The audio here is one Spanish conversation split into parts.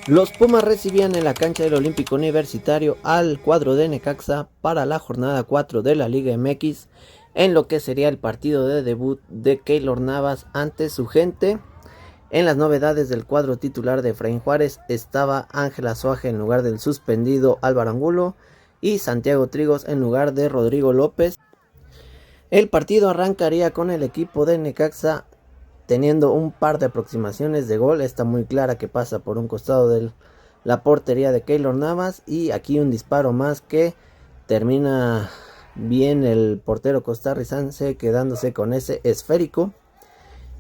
Los Pumas recibían en la cancha del Olímpico Universitario al cuadro de Necaxa para la jornada 4 de la Liga MX, en lo que sería el partido de debut de Keylor Navas ante su gente. En las novedades del cuadro titular de Efraín Juárez estaba Ángel Azuaje en lugar del suspendido Álvaro Angulo y Santiago Trigos en lugar de Rodrigo López. El partido arrancaría con el equipo de Necaxa teniendo un par de aproximaciones de gol. Está muy clara que pasa por un costado de la portería de Keylor Navas, y aquí un disparo más que termina bien el portero costarricense quedándose con ese esférico.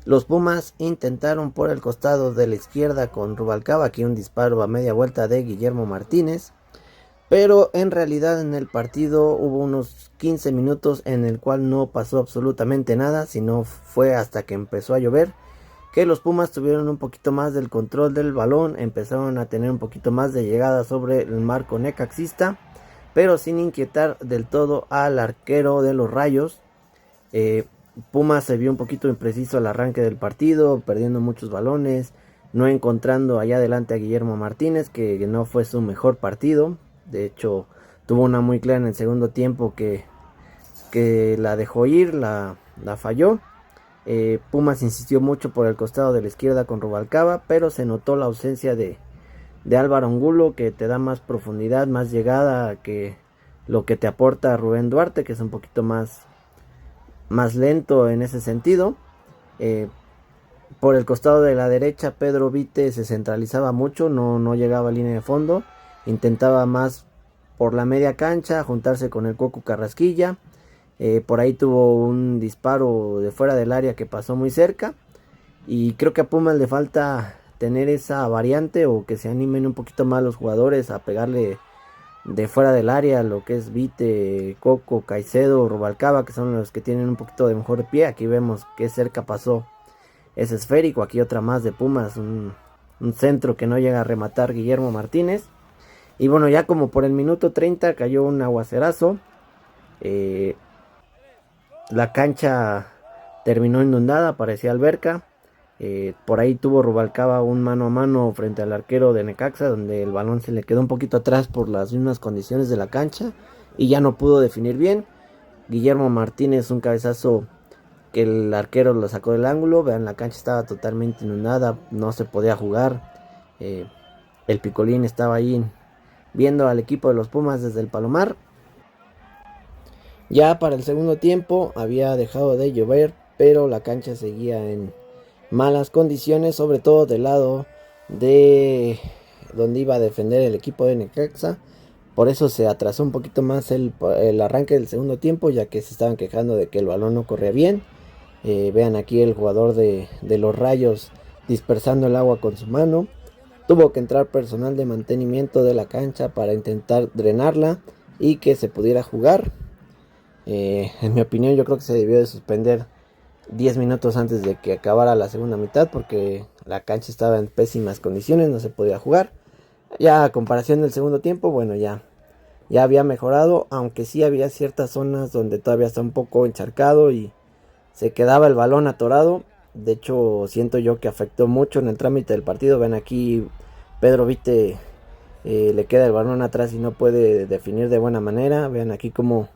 Los Pumas intentaron por el costado de la izquierda con Rubalcaba, aquí un disparo a media vuelta de Guillermo Martínez. Pero en realidad en el partido hubo unos 15 minutos en el cual no pasó absolutamente nada, sino fue hasta que empezó a llover que los Pumas tuvieron un poquito más del control del balón, empezaron a tener un poquito más de llegada sobre el marco necaxista, pero sin inquietar del todo al arquero de los Rayos. Pumas se vio un poquito impreciso al arranque del partido, perdiendo muchos balones, no encontrando allá adelante a Guillermo Martínez, que no fue su mejor partido. De hecho, tuvo una muy clara en el segundo tiempo que la dejó ir, la falló. Pumas insistió mucho por el costado de la izquierda con Rubalcaba, pero se notó la ausencia de Álvaro Angulo, que te da más profundidad, más llegada que lo que te aporta Rubén Duarte, que es un poquito más lento en ese sentido. Por el costado de la derecha, Pedro Vite se centralizaba mucho, no llegaba a línea de fondo, intentaba más por la media cancha, juntarse con el Coco Carrasquilla. Por ahí tuvo un disparo de fuera del área que pasó muy cerca, y creo que a Pumas le falta tener esa variante, o que se animen un poquito más los jugadores a pegarle de fuera del área, lo que es Vite, Coco, Caicedo, Rubalcaba, que son los que tienen un poquito de mejor pie. Aquí vemos que cerca pasó ese esférico, aquí otra más de Pumas, un centro que no llega a rematar Guillermo Martínez. Y bueno, ya como por el minuto 30 cayó un aguacerazo. La cancha terminó inundada, parecía alberca. Por ahí tuvo Rubalcaba un mano a mano frente al arquero de Necaxa, donde el balón se le quedó un poquito atrás por las mismas condiciones de la cancha y ya no pudo definir bien. Guillermo Martínez, un cabezazo que el arquero lo sacó del ángulo. Vean, la cancha estaba totalmente inundada, no se podía jugar. El Picolín estaba ahí viendo al equipo de los Pumas desde el Palomar. Ya para el segundo tiempo había dejado de llover, pero la cancha seguía en malas condiciones, sobre todo del lado de donde iba a defender el equipo de Necaxa. Por eso se atrasó un poquito más el arranque del segundo tiempo, ya que se estaban quejando de que el balón no corría bien. Vean aquí el jugador de los Rayos dispersando el agua con su mano. Tuvo que entrar personal de mantenimiento de la cancha para intentar drenarla y que se pudiera jugar. En mi opinión, yo creo que se debió de suspender 10 minutos antes de que acabara la segunda mitad, porque la cancha estaba en pésimas condiciones, no se podía jugar. Ya a comparación del segundo tiempo, bueno, ya había mejorado, aunque sí había ciertas zonas donde todavía está un poco encharcado y se quedaba el balón atorado. De hecho, siento yo que afectó mucho en el trámite del partido. Ven aquí, Pedro Vite le queda el balón atrás y no puede definir de buena manera. Vean aquí como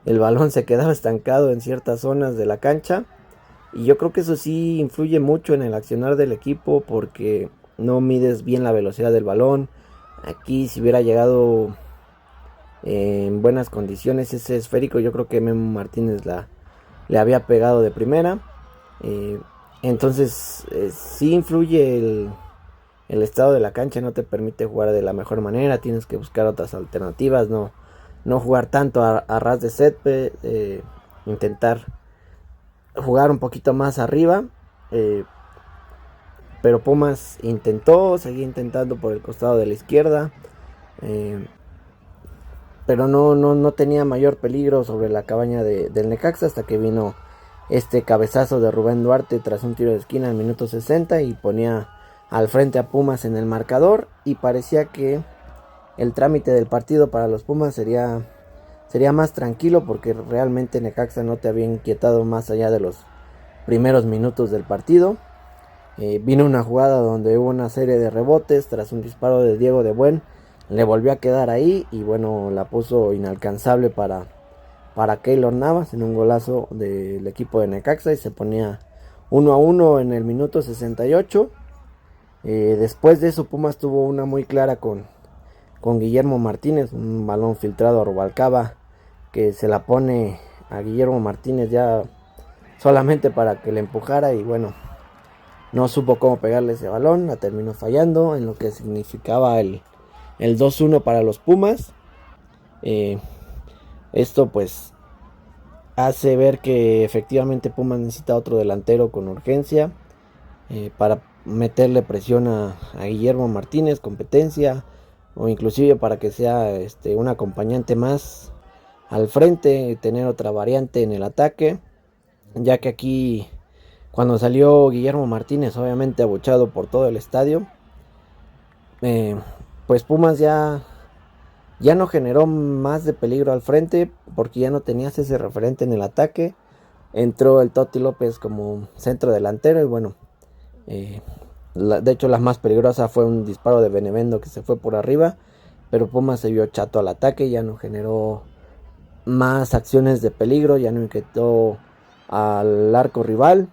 el balón se quedaba estancado en ciertas zonas de la cancha. Y yo creo que eso sí influye mucho en el accionar del equipo, porque no mides bien la velocidad del balón. Aquí si hubiera llegado en buenas condiciones ese esférico, yo creo que Memo Martínez le había pegado de primera. Entonces sí influye el estado de la cancha, no te permite jugar de la mejor manera, tienes que buscar otras alternativas, no jugar tanto a ras de césped, intentar jugar un poquito más arriba. Pero Pumas seguía intentando por el costado de la izquierda, pero no tenía mayor peligro sobre la cabaña del Necaxa, hasta que vino este cabezazo de Rubén Duarte tras un tiro de esquina al minuto 60 y ponía al frente a Pumas en el marcador, y parecía que el trámite del partido para los Pumas sería más tranquilo, porque realmente Necaxa no te había inquietado más allá de los primeros minutos del partido. Vino una jugada donde hubo una serie de rebotes tras un disparo de Diego de Buen. Le volvió a quedar ahí y bueno, la puso inalcanzable para Keylor Navas en un golazo del equipo de Necaxa y se ponía 1-1 en el minuto 68. Después de eso Pumas tuvo una muy clara con Guillermo Martínez, un balón filtrado a Rubalcaba que se la pone a Guillermo Martínez ya solamente para que le empujara y bueno, no supo cómo pegarle ese balón, la terminó fallando en lo que significaba el 2-1 para los Pumas. Esto pues hace ver que efectivamente Pumas necesita otro delantero con urgencia para meterle presión a Guillermo Martínez, competencia, o inclusive para que sea un acompañante más al frente, tener otra variante en el ataque, ya que aquí cuando salió Guillermo Martínez, obviamente abuchado por todo el estadio, pues Pumas ya no generó más de peligro al frente porque ya no tenías ese referente en el ataque. Entró el Toti López como centro delantero y bueno, de hecho la más peligrosa fue un disparo de Benevendo que se fue por arriba, pero Pumas se vio chato al ataque, ya no generó más acciones de peligro, ya no inquietó al arco rival.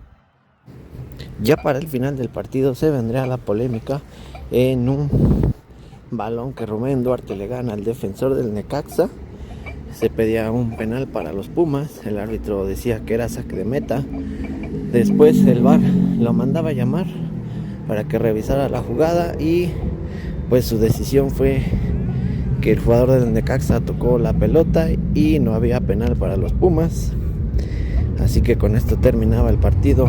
Ya para el final del partido se vendría la polémica en un balón que Rubén Duarte le gana al defensor del Necaxa. Se pedía un penal para los Pumas, el árbitro decía que era saque de meta. Después el VAR lo mandaba a llamar para que revisara la jugada y pues su decisión fue que el jugador del Necaxa tocó la pelota y no había penal para los Pumas. Así que con esto terminaba el partido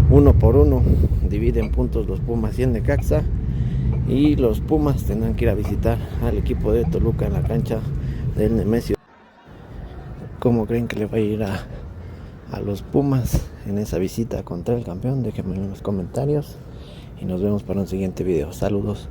1-1. Dividen puntos los Pumas y el Necaxa. Y los Pumas tendrán que ir a visitar al equipo de Toluca en la cancha del Nemesio. ¿Cómo creen que le va a ir a los Pumas en esa visita contra el campeón? Déjenmelo en los comentarios y nos vemos para un siguiente video. Saludos.